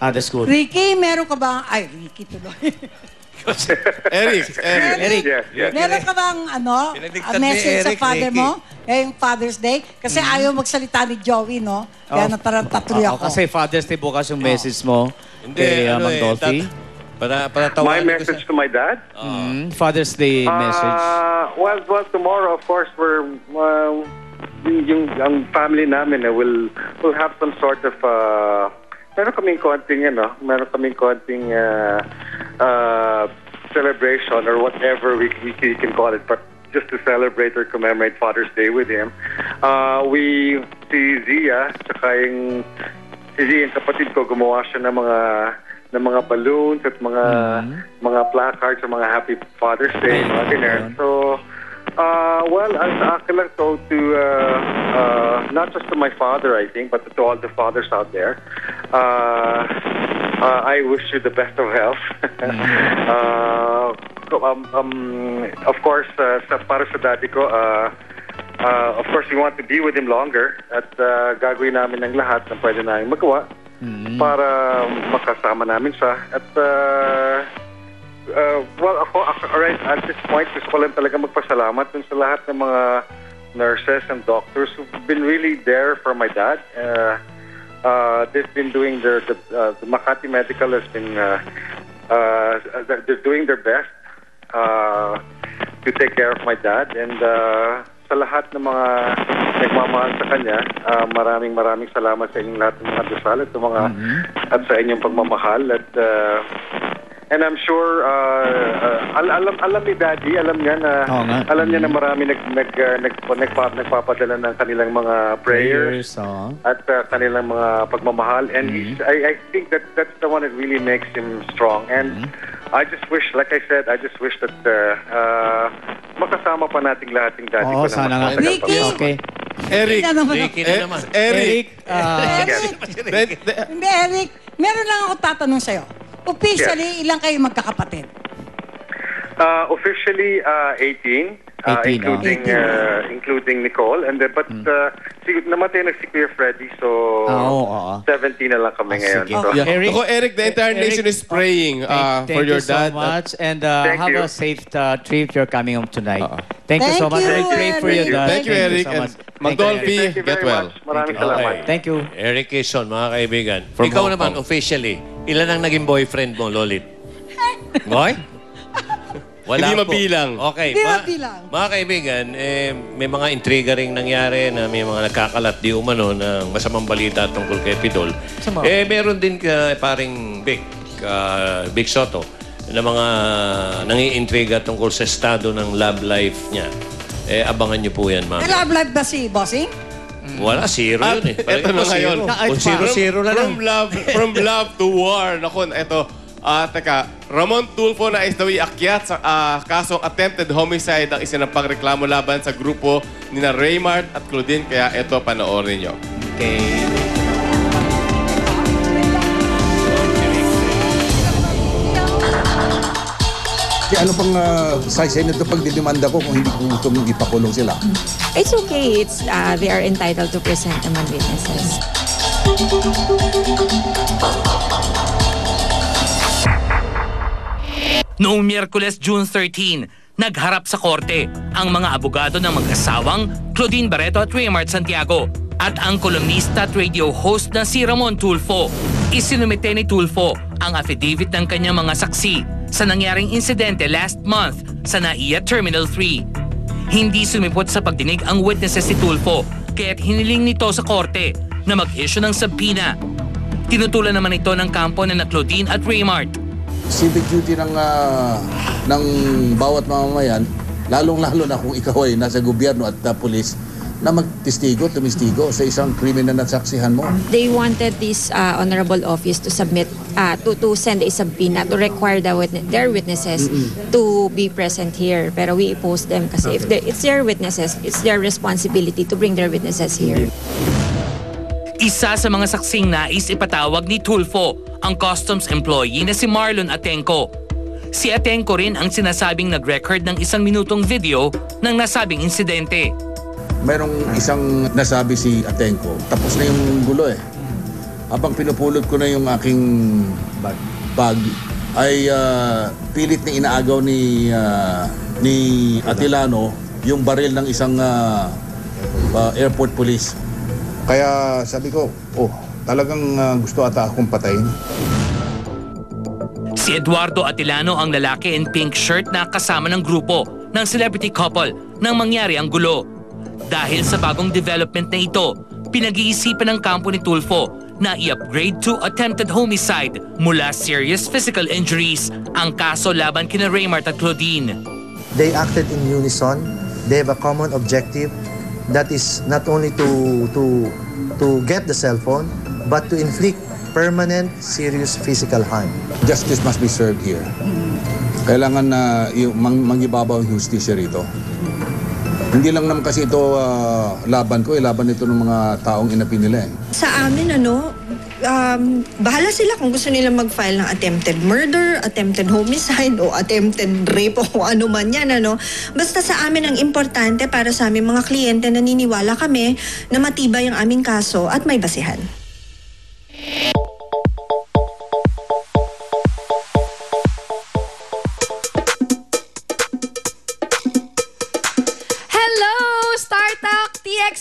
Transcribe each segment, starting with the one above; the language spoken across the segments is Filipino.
the school. Ricky, meron ka bang... Ay, Ricky tuloy. Eric. Yes. Meron ka bang message sa father mo? Yung Father's Day? Kasi ayaw magsalita ni Joey, no? Kaya natarantatuloy ako. Kasi Father's Day bukas yung message mo kay Mang Dolphy. Para My message to my dad? Father's Day message. Well, tomorrow, of course, we're... yung family namin will have some sort of... meron kaming konting, celebration or whatever we can call it, but just to celebrate or commemorate Father's Day with him. Si Zia, tsaka yung kapatid ko, gumawa siya ng mga balloons at mga placards or mga Happy Father's Day, mga ganyan. So, well, I can go to not just to my father, I think, but to all the fathers out there. I wish you the best of health. Of course, para sa daddy ko, of course, we want to be with him longer at gagawin namin ng lahat na pwede namin magawa para makasama namin siya. At well, ako, right, at this point, gusto ko lang talaga magpasalamat dun sa lahat ng mga nurses and doctors who've been really there for my dad. They've been doing the Makati Medical has been they're doing their best to take care of my dad, and sa lahat ng mga nagmamahal sa kanya, maraming salamat sa inyong lahat ng mga dasal at sa inyong pagmamahal at and I'm sure alam ni Daddy, alam niya na marami nagpapadala ng kanilang mga prayers at kanilang mga pagmamahal, and I think that's the one that really makes him strong. And I just wish, like I said, that makasama pa nating lahat ng Daddy ko. Sana nga. Ricky! Okay. Eric. Eric! Hindi, Eric. Meron lang ako tatanong sa'yo. Officially, ilang kayo magkakapatid? Officially, 18. including Nicole, and then, but namatay na si Kuya Freddy, so 17 na lang kami ngayon. So. Eric, the entire nation is praying for your dad. Thank you so much, and have a safe trip. You're coming home tonight. Thank you so much. I pray for your dad. Thank you, Eric. And Mang-Dolphy, get well. Maraming salamat. Thank you. Eric Quezon, mga kaibigan. Ikaw naman, officially, ilan ang naging boyfriend mo, Lolit? Boy? Wala Hindi po. mabilang. Okay. Hindi mabilang. Mga kaibigan, may mga intriga ring nangyari na may mga nagkakalat di umano ng masamang balita tungkol kay Pidol. Meron din paring Big Soto na mga nangiintriga tungkol sa estado ng love life niya. Abangan niyo po yan, ma'am. May love life ba si Bossing? Wala, zero yun eh. Ito na ngayon. Zero na lang. From love to war. Naku, ito. Teka, Ramon Tulfo na isdawi akyat sa kasong attempted homicide ang isinampang reklamo laban sa grupo ni na Raymart at Claudine. Kaya ito, panoorin nyo. Okay. Ano pang size nito pag didemanda ko kung hindi ko gusto mong ipakulong sila? It's okay. They are entitled to present naman witnesses. Noong Miyerkules, June 13, nagharap sa korte ang mga abogado ng mag-asawang Claudine Barreto at Raymart Santiago at ang kolumnista at radio host na si Ramon Tulfo. Isinumite ni Tulfo ang affidavit ng kanyang mga saksi sa nangyaring insidente last month sa NAIA Terminal 3. Hindi sumipot sa pagdinig ang witnesses si Tulfo kaya't hiniling nito sa korte na mag-issue ng subpoena. Tinutulan naman ito ng kampo na Claudine at Raymart. Civic duty ng bawat mamamayan, lalong-lalo na kung ikaw ay nasa gobyerno at pulis, na magtistigo, tumistigo sa isang krimen na nasaksihan mo. They wanted this honorable office to submit, to send a subpoena to require their witnesses to be present here. Pero we opposed them kasi if it's their witnesses, it's their responsibility to bring their witnesses here. Isa sa mga saksing nais ipatawag ni Tulfo ang customs employee na si Marlon Atenco. Si Atenco rin ang sinasabing nag-record ng 1 minutong video ng nasabing insidente. Mayroong isang nasabi si Atenco, tapos na yung gulo habang pinupulot ko na yung aking bag ay pilit na inaagaw ni Atilano yung baril ng isang airport police. Kaya sabi ko, talagang gusto ata akong patayin. Si Eduardo Atilano ang lalaki in pink shirt na kasama ng grupo ng celebrity couple nang mangyari ang gulo. Dahil sa bagong development na ito, pinag-iisipan ng kampo ni Tulfo na i-upgrade to attempted homicide mula serious physical injuries ang kaso laban kina Raymart at Claudine. They acted in unison. They have a common objective that is not only to get the cell phone but to inflict permanent serious physical harm. Justice must be served here. Kailangan na mangibabaw ang justisya rito. Hindi lang naman kasi ito laban ko, laban ito ng mga taong inapi nila. Sa amin, bahala sila kung gusto nila mag-file ng attempted murder, attempted homicide, o attempted rape o kung ano man yan, Basta sa amin ang importante para sa aming mga kliyente, naniniwala kami na matibay ang aming kaso at may basihan.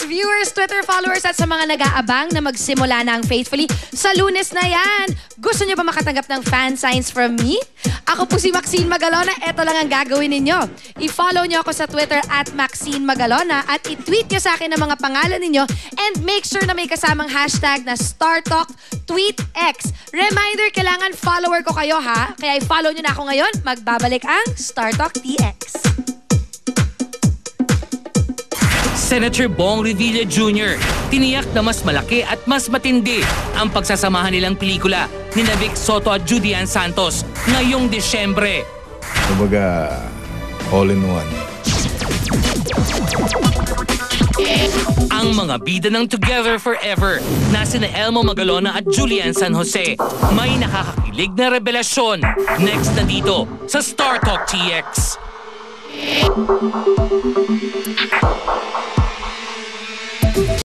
Viewers, Twitter followers at sa mga nag-aabang na magsimula na ang Faithfully sa Lunes na yan. Gusto nyo ba makatanggap ng fan signs from me? Ako po si Maxine Magalona. Ito lang ang gagawin ninyo. I-follow nyo ako sa Twitter at Maxine Magalona at i-tweet nyo sa akin ang mga pangalan ninyo and make sure na may kasamang hashtag na StarTalkTweetX. Reminder, kailangan follower ko kayo ha. Kaya i-follow nyo na ako ngayon. Magbabalik ang StarTalkTX. Senator Bong Revilla Jr. tiniyak na mas malaki at mas matindi ang pagsasamahan nilang pelikula ni Vic Soto at Judy Ann Santos ngayong Desyembre. Kumbaga, all in one. Ang mga bida ng Together Forever na sina Elmo Magalona at Julian San Jose may nakakakilig na revelasyon. Next na dito sa Star Talk TX.